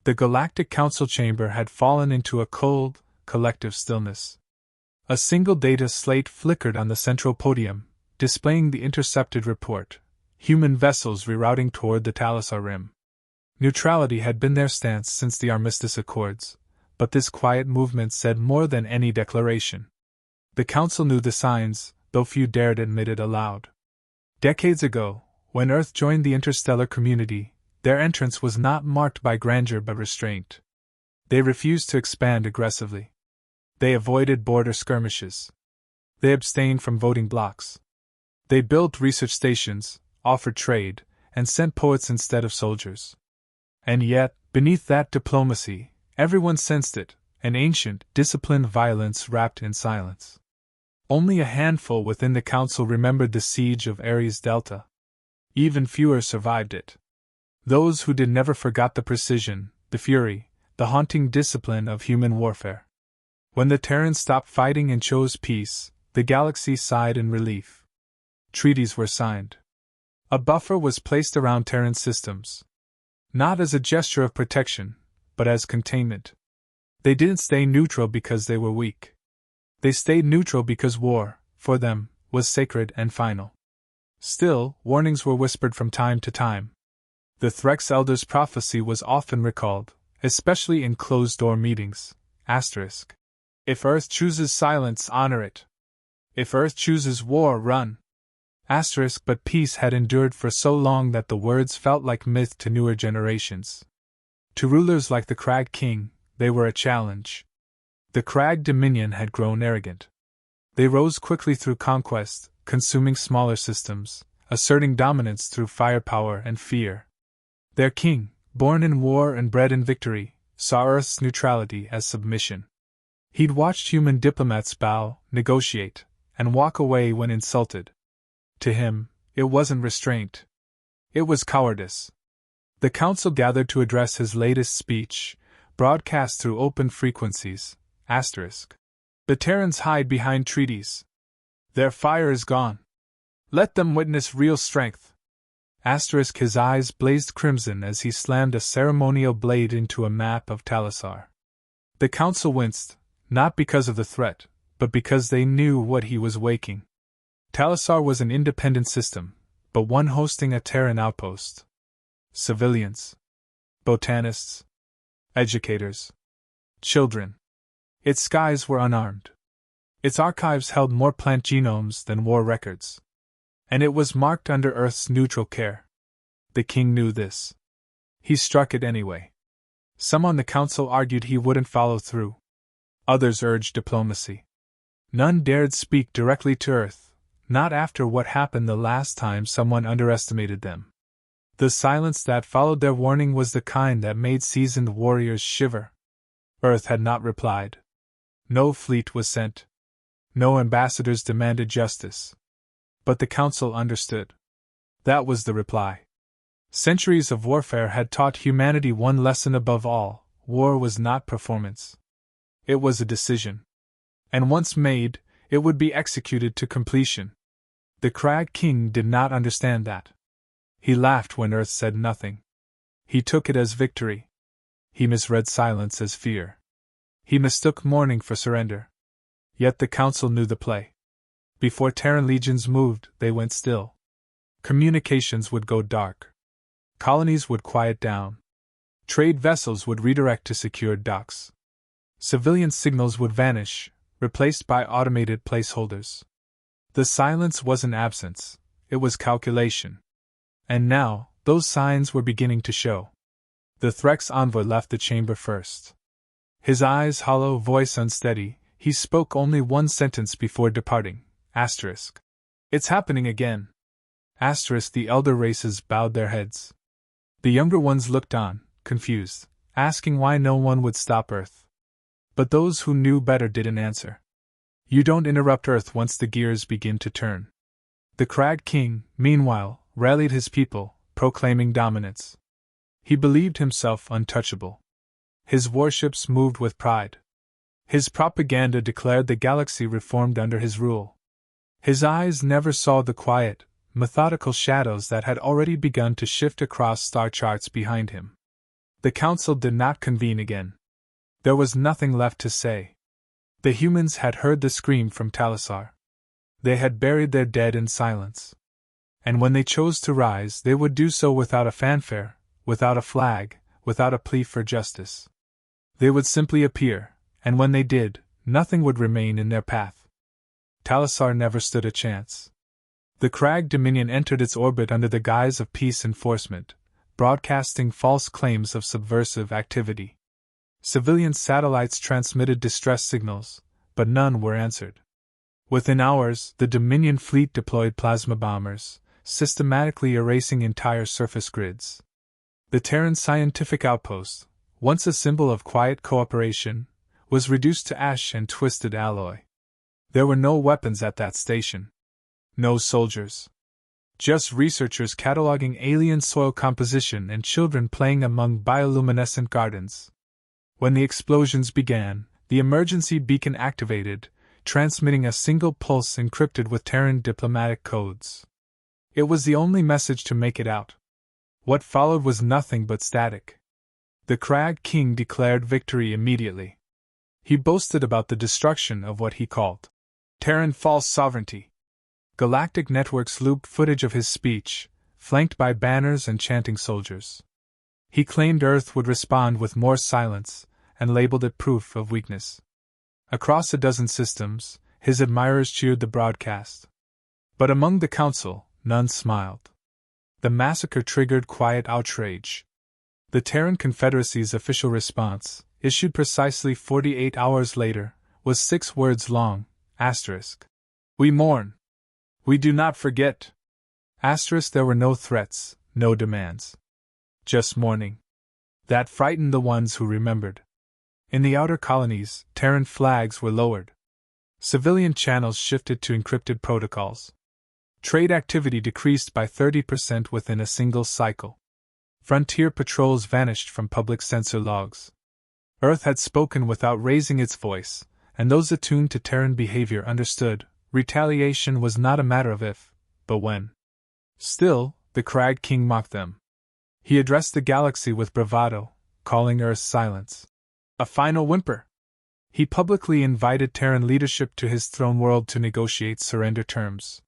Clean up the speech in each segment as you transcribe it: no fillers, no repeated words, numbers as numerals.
The Galactic Council chamber had fallen into a cold, collective stillness. A single data slate flickered on the central podium, displaying the intercepted report: human vessels rerouting toward the Talisar Rim. Neutrality had been their stance since the Armistice Accords, but this quiet movement said more than any declaration. The Council knew the signs, though few dared admit it aloud. Decades ago, when Earth joined the interstellar community, their entrance was not marked by grandeur but restraint. They refused to expand aggressively. They avoided border skirmishes. They abstained from voting blocks. They built research stations, offered trade, and sent poets instead of soldiers. And yet, beneath that diplomacy, everyone sensed it, an ancient, disciplined violence wrapped in silence. Only a handful within the Council remembered the siege of Ares Delta. Even fewer survived it. Those who did never forgot the precision, the fury, the haunting discipline of human warfare. When the Terrans stopped fighting and chose peace, the galaxy sighed in relief. Treaties were signed. A buffer was placed around Terran systems. Not as a gesture of protection, but as containment. They didn't stay neutral because they were weak. They stayed neutral because war, for them, was sacred and final. Still, warnings were whispered from time to time. The Threx Elder's prophecy was often recalled, especially in closed-door meetings. If Earth chooses silence, honor it. If Earth chooses war, run. But peace had endured for so long that the words felt like myth to newer generations. To rulers like the Crag King, they were a challenge. The Crag Dominion had grown arrogant. They rose quickly through conquest, consuming smaller systems, asserting dominance through firepower and fear. Their king, born in war and bred in victory, saw Earth's neutrality as submission. He'd watched human diplomats bow, negotiate, and walk away when insulted. To him, it wasn't restraint. It was cowardice. The Council gathered to address his latest speech, broadcast through open frequencies. The Terrans hide behind treaties. Their fire is gone. Let them witness real strength. His eyes blazed crimson as he slammed a ceremonial blade into a map of Talisar. The Council winced, not because of the threat, but because they knew what he was waking. Talisar was an independent system, but one hosting a Terran outpost. Civilians. Botanists. Educators. Children. Its skies were unarmed. Its archives held more plant genomes than war records. And it was marked under Earth's neutral care. The king knew this. He struck it anyway. Some on the Council argued he wouldn't follow through. Others urged diplomacy. None dared speak directly to Earth, not after what happened the last time someone underestimated them. The silence that followed their warning was the kind that made seasoned warriors shiver. Earth had not replied. No fleet was sent. No ambassadors demanded justice. But the Council understood. That was the reply. Centuries of warfare had taught humanity one lesson above all: war was not performance. It was a decision. And once made, it would be executed to completion. The Crag King did not understand that. He laughed when Earth said nothing. He took it as victory. He misread silence as fear. He mistook mourning for surrender. Yet the Council knew the play. Before Terran legions moved, they went still. Communications would go dark. Colonies would quiet down. Trade vessels would redirect to secured docks. Civilian signals would vanish, replaced by automated placeholders. The silence wasn't absence, it was calculation. And now, those signs were beginning to show. The Threx envoy left the chamber first. His eyes hollow, voice unsteady, he spoke only one sentence before departing. It's happening again. The elder races bowed their heads. The younger ones looked on, confused, asking why no one would stop Earth. But those who knew better didn't answer. You don't interrupt Earth once the gears begin to turn. The Crag King, meanwhile, rallied his people, proclaiming dominance. He believed himself untouchable. His warships moved with pride. His propaganda declared the galaxy reformed under his rule. His eyes never saw the quiet, methodical shadows that had already begun to shift across star charts behind him. The council did not convene again. There was nothing left to say. The humans had heard the scream from Talisar. They had buried their dead in silence. And when they chose to rise, they would do so without a fanfare, without a flag, without a plea for justice. They would simply appear, and when they did, nothing would remain in their path. Talisar never stood a chance. The Crag Dominion entered its orbit under the guise of peace enforcement, broadcasting false claims of subversive activity. Civilian satellites transmitted distress signals, but none were answered. Within hours, the Dominion fleet deployed plasma bombers, systematically erasing entire surface grids. The Terran scientific outpost, once a symbol of quiet cooperation, was reduced to ash and twisted alloy. There were no weapons at that station. No soldiers. Just researchers cataloging alien soil composition and children playing among bioluminescent gardens. When the explosions began, the emergency beacon activated, transmitting a single pulse encrypted with Terran diplomatic codes. It was the only message to make it out. What followed was nothing but static. The Crag King declared victory immediately. He boasted about the destruction of what he called Terran false sovereignty. Galactic networks looped footage of his speech, flanked by banners and chanting soldiers. He claimed Earth would respond with more silence, and labeled it proof of weakness. Across a dozen systems, his admirers cheered the broadcast. But among the council, none smiled. The massacre triggered quiet outrage. The Terran Confederacy's official response, issued precisely 48 hours later, was 6 words long, asterisk. We mourn. We do not forget. Asterisk. There were no threats, no demands. Just mourning. That frightened the ones who remembered. In the outer colonies, Terran flags were lowered. Civilian channels shifted to encrypted protocols. Trade activity decreased by 30% within a single cycle. Frontier patrols vanished from public sensor logs. Earth had spoken without raising its voice, and those attuned to Terran behavior understood retaliation was not a matter of if, but when. Still, the Crag King mocked them. He addressed the galaxy with bravado, calling Earth's silence a final whimper. He publicly invited Terran leadership to his throne world to negotiate surrender terms.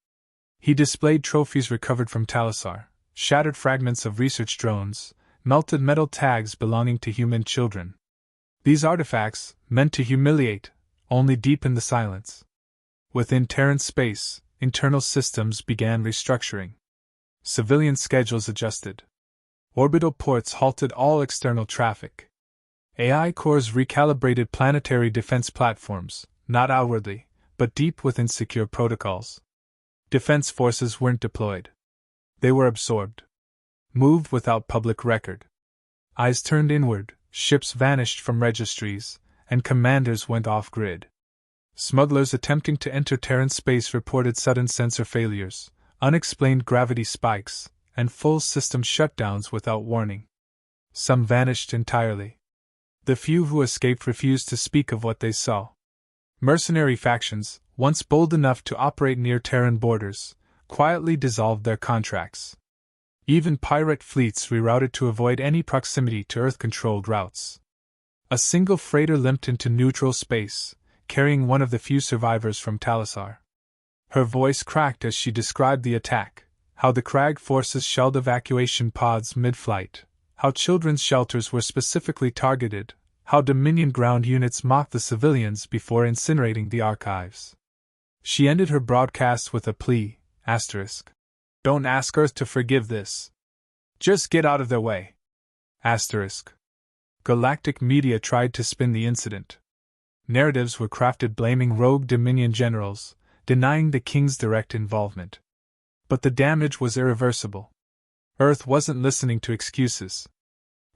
He displayed trophies recovered from Talisar, shattered fragments of research drones, melted metal tags belonging to human children. These artifacts, meant to humiliate, only deepened the silence. Within Terran space, internal systems began restructuring. Civilian schedules adjusted. Orbital ports halted all external traffic. AI cores recalibrated planetary defense platforms, not outwardly, but deep within secure protocols. Defense forces weren't deployed. They were absorbed. Moved without public record. Eyes turned inward, ships vanished from registries, and commanders went off-grid. Smugglers attempting to enter Terran space reported sudden sensor failures, unexplained gravity spikes, and full system shutdowns without warning. Some vanished entirely. The few who escaped refused to speak of what they saw. Mercenary factions, once bold enough to operate near Terran borders, quietly dissolved their contracts. Even pirate fleets rerouted to avoid any proximity to Earth-controlled routes. A single freighter limped into neutral space, carrying one of the few survivors from Talisar. Her voice cracked as she described the attack, how the Crag forces shelled evacuation pods mid-flight, how children's shelters were specifically targeted, how Dominion ground units mocked the civilians before incinerating the archives. She ended her broadcast with a plea, asterisk. Don't ask Earth to forgive this. Just get out of their way. Asterisk. Galactic media tried to spin the incident. Narratives were crafted blaming rogue Dominion generals, denying the King's direct involvement. But the damage was irreversible. Earth wasn't listening to excuses.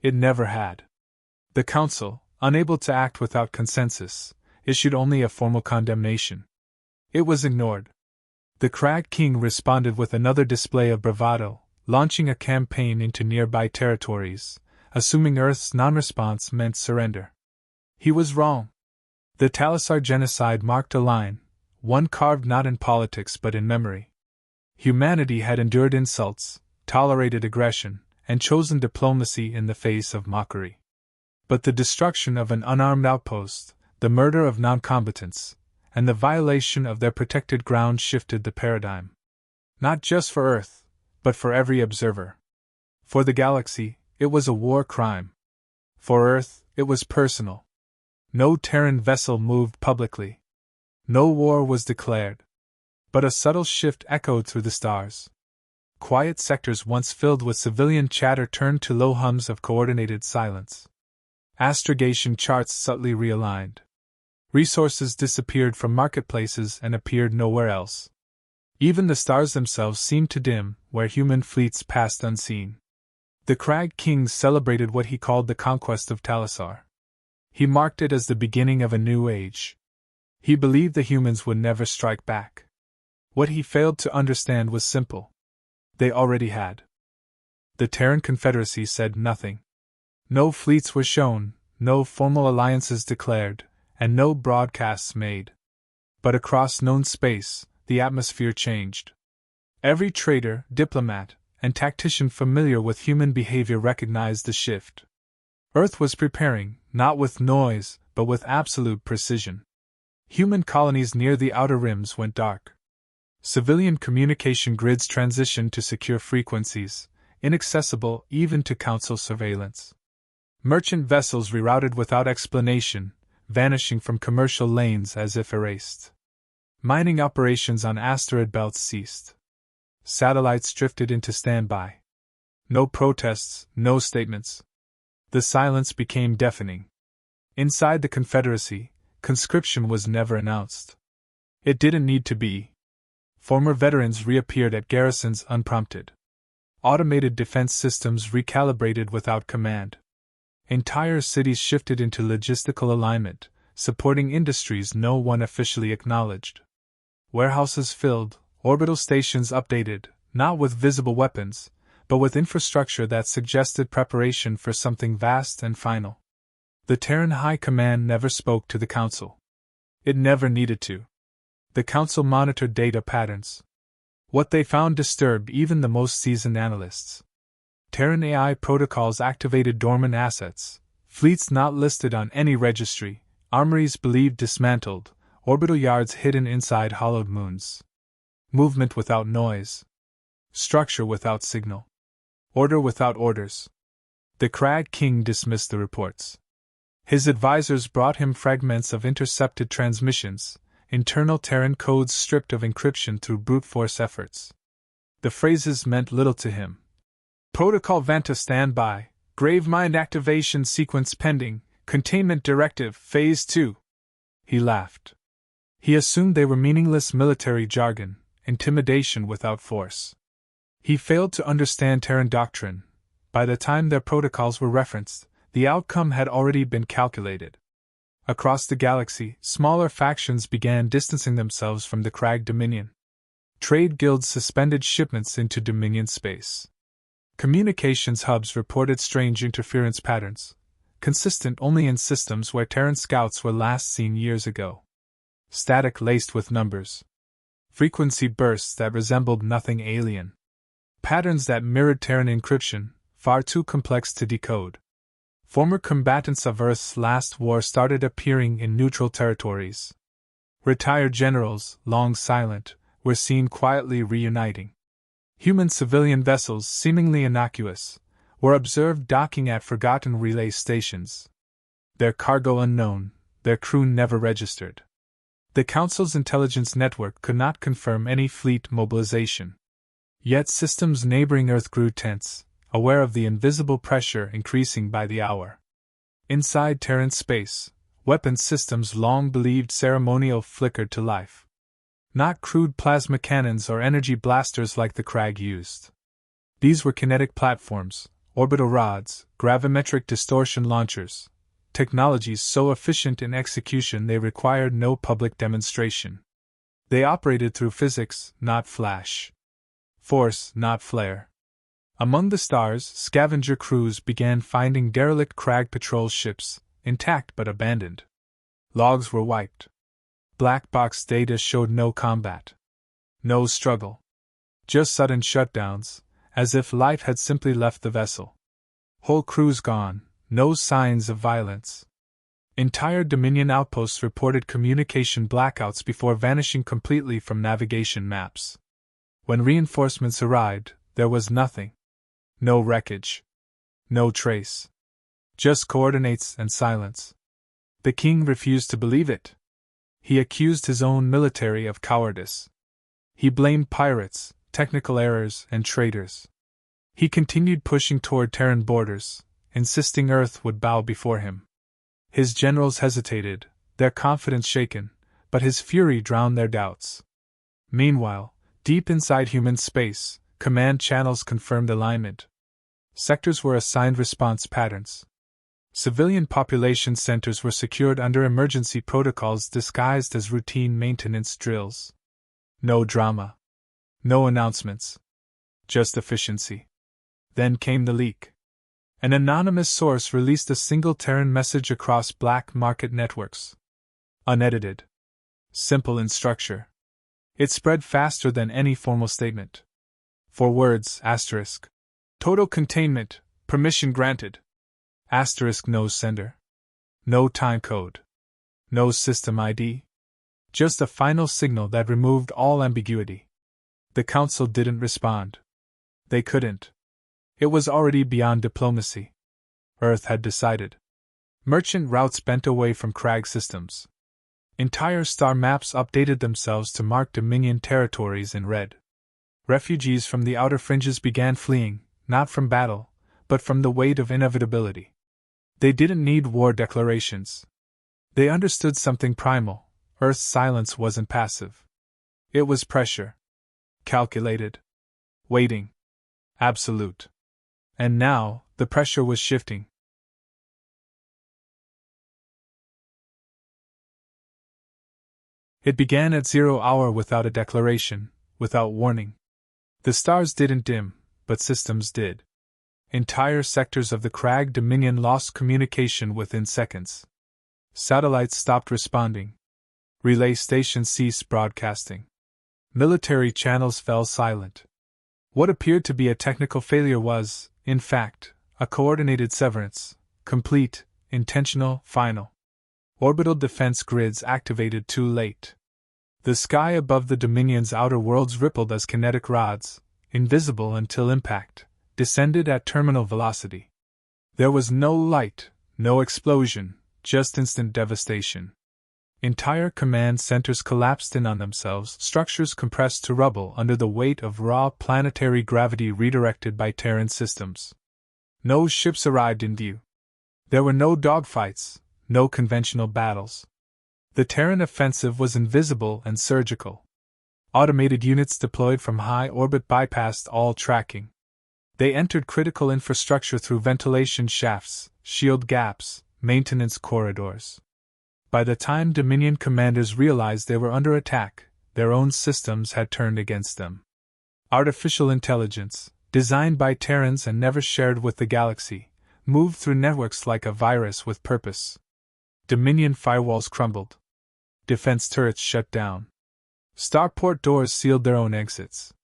It never had. The Council, unable to act without consensus, issued only a formal condemnation. It was ignored. The Crag King responded with another display of bravado, launching a campaign into nearby territories, assuming Earth's non-response meant surrender. He was wrong. The Talisar genocide marked a line, one carved not in politics but in memory. Humanity had endured insults, tolerated aggression, and chosen diplomacy in the face of mockery. But the destruction of an unarmed outpost, the murder of non-combatants, and the violation of their protected ground shifted the paradigm. Not just for Earth, but for every observer. For the galaxy, it was a war crime. For Earth, it was personal. No Terran vessel moved publicly. No war was declared. But a subtle shift echoed through the stars. Quiet sectors once filled with civilian chatter turned to low hums of coordinated silence. Astrogation charts subtly realigned. Resources disappeared from marketplaces and appeared nowhere else. Even the stars themselves seemed to dim, where human fleets passed unseen. The Crag King celebrated what he called the conquest of Talisar. He marked it as the beginning of a new age. He believed the humans would never strike back. What he failed to understand was simple. They already had. The Terran Confederacy said nothing. No fleets were shown, no formal alliances declared, and no broadcasts made. But across known space, the atmosphere changed. Every trader, diplomat, and tactician familiar with human behavior recognized the shift. Earth was preparing, not with noise, but with absolute precision. Human colonies near the outer rims went dark. Civilian communication grids transitioned to secure frequencies, inaccessible even to Council surveillance. Merchant vessels rerouted without explanation, vanishing from commercial lanes as if erased. Mining operations on asteroid belts ceased. Satellites drifted into standby. No protests, no statements. The silence became deafening. Inside the Confederacy, conscription was never announced. It didn't need to be. Former veterans reappeared at garrisons unprompted. Automated defense systems recalibrated without command. Entire cities shifted into logistical alignment, supporting industries no one officially acknowledged. Warehouses filled, orbital stations updated, not with visible weapons, but with infrastructure that suggested preparation for something vast and final. The Terran High Command never spoke to the Council. It never needed to. The Council monitored data patterns. What they found disturbed even the most seasoned analysts. Terran AI protocols activated dormant assets, fleets not listed on any registry, armories believed dismantled, orbital yards hidden inside hollowed moons. Movement without noise. Structure without signal. Order without orders. The Crag King dismissed the reports. His advisors brought him fragments of intercepted transmissions, internal Terran codes stripped of encryption through brute force efforts. The phrases meant little to him. Protocol Vanta standby, Gravemind activation sequence pending, containment directive, phase 2. He laughed. He assumed they were meaningless military jargon, intimidation without force. He failed to understand Terran doctrine. By the time their protocols were referenced, the outcome had already been calculated. Across the galaxy, smaller factions began distancing themselves from the Crag Dominion. Trade guilds suspended shipments into Dominion space. Communications hubs reported strange interference patterns, consistent only in systems where Terran scouts were last seen years ago. Static laced with numbers. Frequency bursts that resembled nothing alien. Patterns that mirrored Terran encryption, far too complex to decode. Former combatants of Earth's last war started appearing in neutral territories. Retired generals, long silent, were seen quietly reuniting. Human civilian vessels, seemingly innocuous, were observed docking at forgotten relay stations. Their cargo unknown, their crew never registered. The Council's intelligence network could not confirm any fleet mobilization. Yet systems neighboring Earth grew tense, aware of the invisible pressure increasing by the hour. Inside Terran space, weapons systems long believed ceremonial flickered to life. Not crude plasma cannons or energy blasters like the Crag used. These were kinetic platforms, orbital rods, gravimetric distortion launchers, technologies so efficient in execution they required no public demonstration. They operated through physics, not flash. Force, not flare. Among the stars, scavenger crews began finding derelict Crag patrol ships, intact but abandoned. Logs were wiped. Black box data showed no combat. No struggle. Just sudden shutdowns, as if life had simply left the vessel. Whole crews gone, no signs of violence. Entire Dominion outposts reported communication blackouts before vanishing completely from navigation maps. When reinforcements arrived, there was nothing. No wreckage. No trace. Just coordinates and silence. The king refused to believe it. He accused his own military of cowardice. He blamed pirates, technical errors, and traitors. He continued pushing toward Terran borders, insisting Earth would bow before him. His generals hesitated, their confidence shaken, but his fury drowned their doubts. Meanwhile, deep inside human space, command channels confirmed alignment. Sectors were assigned response patterns. Civilian population centers were secured under emergency protocols disguised as routine maintenance drills. No drama. No announcements. Just efficiency. Then came the leak. An anonymous source released a single Terran message across black market networks. Unedited. Simple in structure. It spread faster than any formal statement. 4 words, asterisk. Total containment, permission granted. Asterisk no sender. No time code. No system ID. Just a final signal that removed all ambiguity. The Council didn't respond. They couldn't. It was already beyond diplomacy. Earth had decided. Merchant routes bent away from Crag systems. Entire star maps updated themselves to mark Dominion territories in red. Refugees from the outer fringes began fleeing, not from battle, but from the weight of inevitability. They didn't need war declarations. They understood something primal. Earth's silence wasn't passive. It was pressure. Calculated. Waiting. Absolute. And now, the pressure was shifting. It began at 0 hour without a declaration, without warning. The stars didn't dim, but systems did. Entire sectors of the Crag Dominion lost communication within seconds. Satellites stopped responding. Relay stations ceased broadcasting. Military channels fell silent. What appeared to be a technical failure was, in fact, a coordinated severance, complete, intentional, final. Orbital defense grids activated too late. The sky above the Dominion's outer worlds rippled as kinetic rods, invisible until impact, descended at terminal velocity. There was no light, no explosion, just instant devastation. Entire command centers collapsed in on themselves, structures compressed to rubble under the weight of raw planetary gravity redirected by Terran systems. No ships arrived in view. There were no dogfights, no conventional battles. The Terran offensive was invisible and surgical. Automated units deployed from high orbit bypassed all tracking. They entered critical infrastructure through ventilation shafts, shield gaps, maintenance corridors. By the time Dominion commanders realized they were under attack, their own systems had turned against them. Artificial intelligence, designed by Terrans and never shared with the galaxy, moved through networks like a virus with purpose. Dominion firewalls crumbled. Defense turrets shut down. Starport doors sealed their own exits.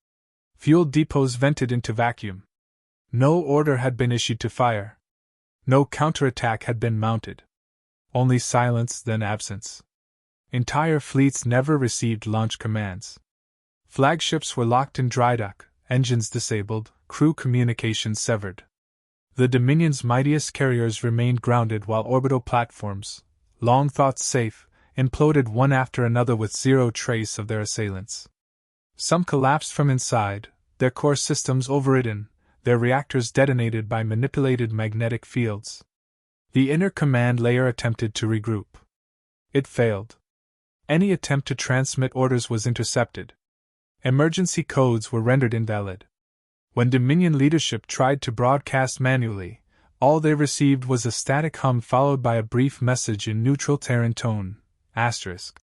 Fuel depots vented into vacuum. No order had been issued to fire. No counterattack had been mounted. Only silence, then absence. Entire fleets never received launch commands. Flagships were locked in dry dock, engines disabled, crew communications severed. The Dominion's mightiest carriers remained grounded while orbital platforms, long thought safe, imploded one after another with zero trace of their assailants. Some collapsed from inside, their core systems overridden, their reactors detonated by manipulated magnetic fields. The inner command layer attempted to regroup. It failed. Any attempt to transmit orders was intercepted. Emergency codes were rendered invalid. When Dominion leadership tried to broadcast manually, all they received was a static hum followed by a brief message in neutral Terran tone. Asterisk.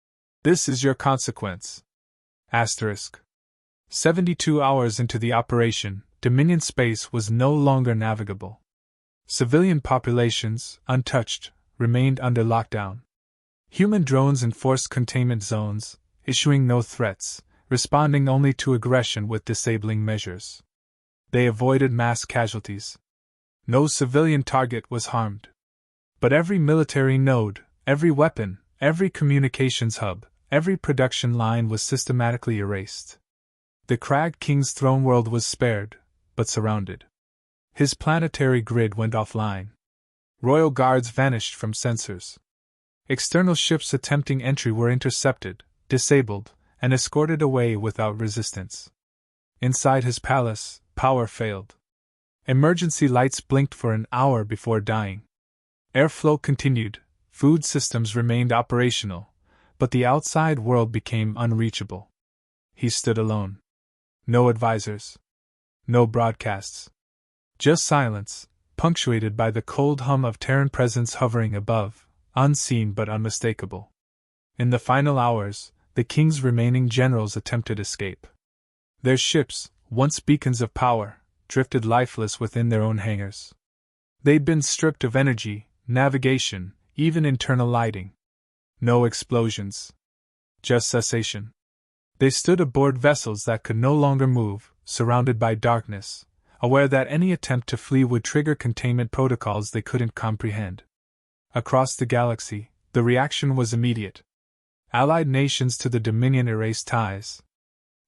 This is your consequence. Asterisk. 72 hours into the operation, Dominion space was no longer navigable. Civilian populations, untouched, remained under lockdown. Human drones enforced containment zones, issuing no threats, responding only to aggression with disabling measures. They avoided mass casualties. No civilian target was harmed. But every military node, every weapon, every communications hub, every production line was systematically erased. The Crag King's throne world was spared, but surrounded. His planetary grid went offline. Royal guards vanished from sensors. External ships attempting entry were intercepted, disabled, and escorted away without resistance. Inside his palace, power failed. Emergency lights blinked for an hour before dying. Airflow continued, food systems remained operational, but the outside world became unreachable. He stood alone. No advisors. No broadcasts. Just silence, punctuated by the cold hum of Terran presence hovering above, unseen but unmistakable. In the final hours, the king's remaining generals attempted escape. Their ships, once beacons of power, drifted lifeless within their own hangars. They'd been stripped of energy, navigation, even internal lighting. No explosions. Just cessation. They stood aboard vessels that could no longer move, surrounded by darkness, aware that any attempt to flee would trigger containment protocols they couldn't comprehend. Across the galaxy, the reaction was immediate. Allied nations to the Dominion erased ties.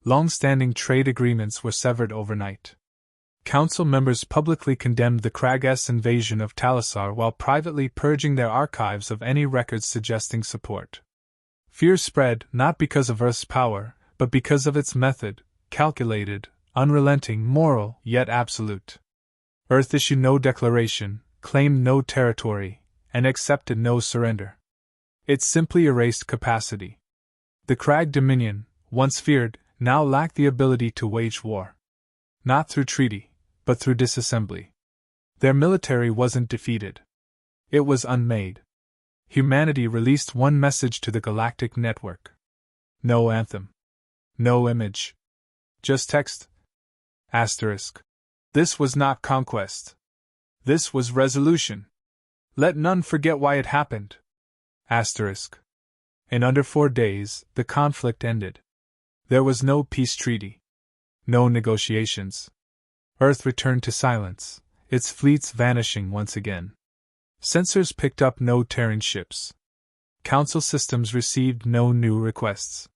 Long-standing trade agreements were severed overnight. Council members publicly condemned the Krag's invasion of Talisar while privately purging their archives of any records suggesting support. Fear spread not because of Earth's power, but because of its method, calculated, unrelenting, moral, yet absolute. Earth issued no declaration, claimed no territory, and accepted no surrender. It simply erased capacity. The Krag Dominion, once feared, now lacked the ability to wage war. Not through treaty, but through disassembly. Their military wasn't defeated. It was unmade. Humanity released one message to the Galactic network. No anthem. No image. Just text. Asterisk. This was not conquest. This was resolution. Let none forget why it happened. Asterisk. In under 4 days, the conflict ended. There was no peace treaty. No negotiations. Earth returned to silence, its fleets vanishing once again. Sensors picked up no Terran ships. Council systems received no new requests.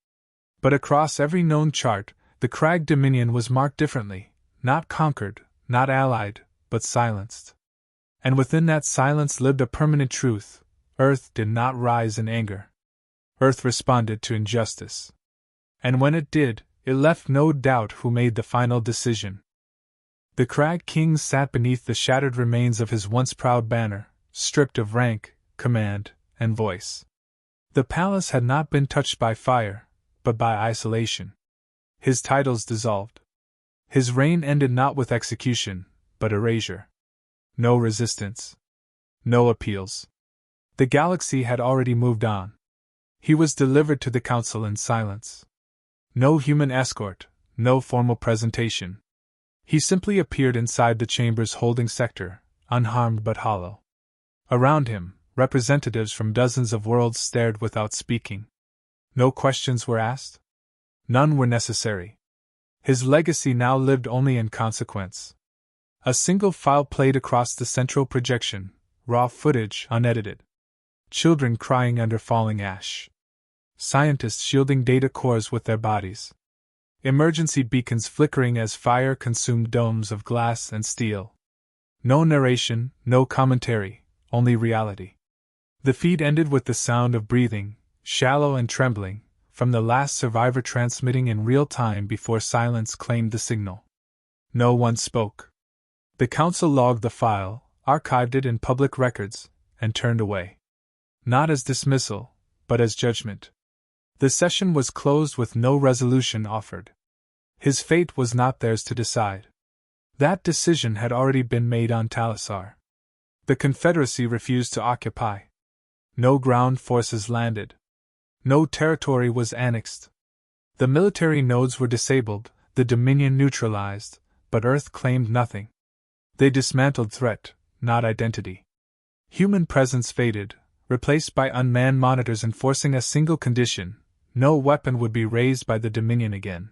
But across every known chart, the Krag Dominion was marked differently, not conquered, not allied, but silenced. And within that silence lived a permanent truth: Earth did not rise in anger. Earth responded to injustice. And when it did, it left no doubt who made the final decision. The Krag King sat beneath the shattered remains of his once proud banner, stripped of rank, command, and voice. The palace had not been touched by fire, but by isolation. His titles dissolved. His reign ended not with execution, but erasure. No resistance. No appeals. The galaxy had already moved on. He was delivered to the council in silence. No human escort, no formal presentation. He simply appeared inside the chamber's holding sector, unharmed but hollow. Around him, representatives from dozens of worlds stared without speaking. No questions were asked. None were necessary. His legacy now lived only in consequence. A single file played across the central projection, raw footage unedited. Children crying under falling ash. Scientists shielding data cores with their bodies. Emergency beacons flickering as fire consumed domes of glass and steel. No narration, no commentary, only reality. The feed ended with the sound of breathing, shallow and trembling, from the last survivor transmitting in real time before silence claimed the signal. No one spoke. The council logged the file, archived it in public records, and turned away. Not as dismissal, but as judgment. The session was closed with no resolution offered. His fate was not theirs to decide. That decision had already been made on Talisar. The Confederacy refused to occupy. No ground forces landed. No territory was annexed. The military nodes were disabled, the Dominion neutralized, but Earth claimed nothing. They dismantled threat, not identity. Human presence faded, replaced by unmanned monitors enforcing a single condition: no weapon would be raised by the Dominion again.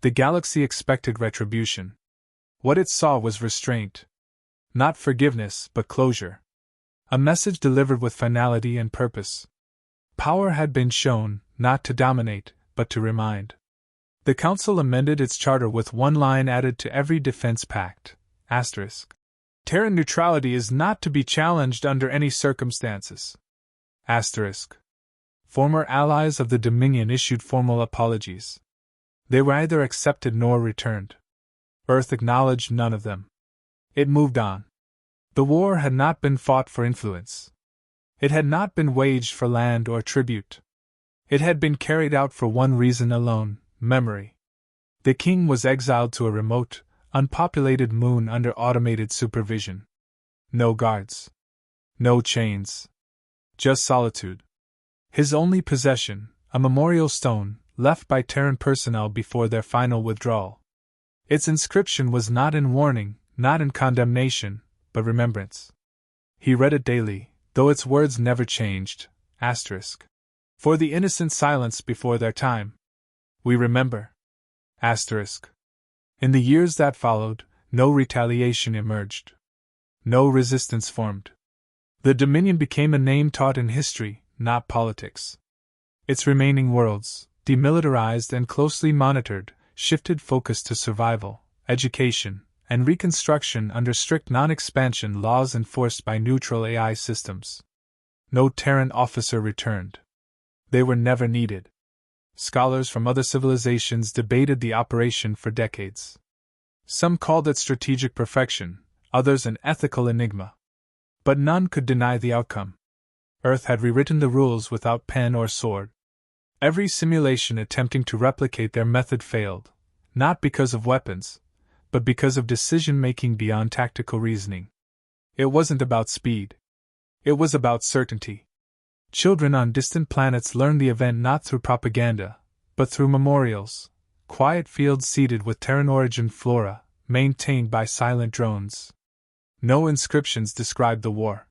The galaxy expected retribution. What it saw was restraint. Not forgiveness, but closure. A message delivered with finality and purpose. Power had been shown, not to dominate, but to remind. The Council amended its charter with one line added to every defense pact. Asterisk. Terran neutrality is not to be challenged under any circumstances. Asterisk. Former allies of the Dominion issued formal apologies. They were either accepted nor returned. Earth acknowledged none of them. It moved on. The war had not been fought for influence. It had not been waged for land or tribute. It had been carried out for one reason alone: memory. The king was exiled to a remote, unpopulated moon under automated supervision. No guards. No chains. Just solitude. His only possession, a memorial stone, left by Terran personnel before their final withdrawal. Its inscription was not in warning, not in condemnation, but remembrance. He read it daily, though its words never changed. Asterisk. For the innocent silence before their time. We remember. Asterisk. In the years that followed, no retaliation emerged. No resistance formed. The Dominion became a name taught in history, not politics. Its remaining worlds, demilitarized and closely monitored, shifted focus to survival, education, and reconstruction under strict non-expansion laws enforced by neutral AI systems. No Terran officer returned. They were never needed. Scholars from other civilizations debated the operation for decades. Some called it strategic perfection, others an ethical enigma. But none could deny the outcome. Earth had rewritten the rules without pen or sword. Every simulation attempting to replicate their method failed, not because of weapons, but because of decision-making beyond tactical reasoning. It wasn't about speed. It was about certainty. Children on distant planets learned the event not through propaganda, but through memorials, quiet fields seeded with Terran-origin flora, maintained by silent drones. No inscriptions described the war.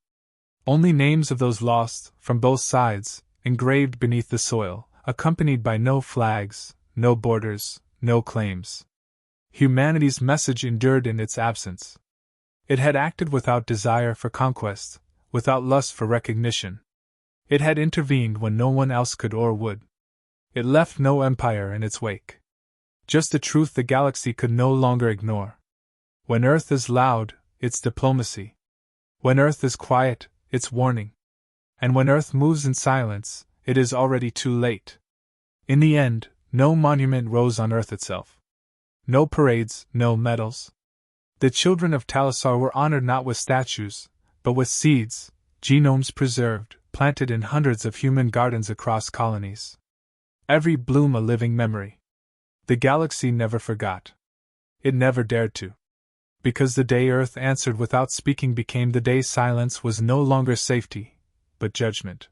Only names of those lost, from both sides, engraved beneath the soil, accompanied by no flags, no borders, no claims. Humanity's message endured in its absence. It had acted without desire for conquest, without lust for recognition. It had intervened when no one else could or would. It left no empire in its wake. Just a truth the galaxy could no longer ignore. When Earth is loud, it's diplomacy. When Earth is quiet, it's warning. And when Earth moves in silence, it is already too late. In the end, no monument rose on Earth itself. No parades, no medals. The children of Talisar were honored not with statues, but with seeds, genomes preserved, planted in hundreds of human gardens across colonies. Every bloom a living memory. The galaxy never forgot. It never dared to. Because the day Earth answered without speaking became the day silence was no longer safety, but judgment.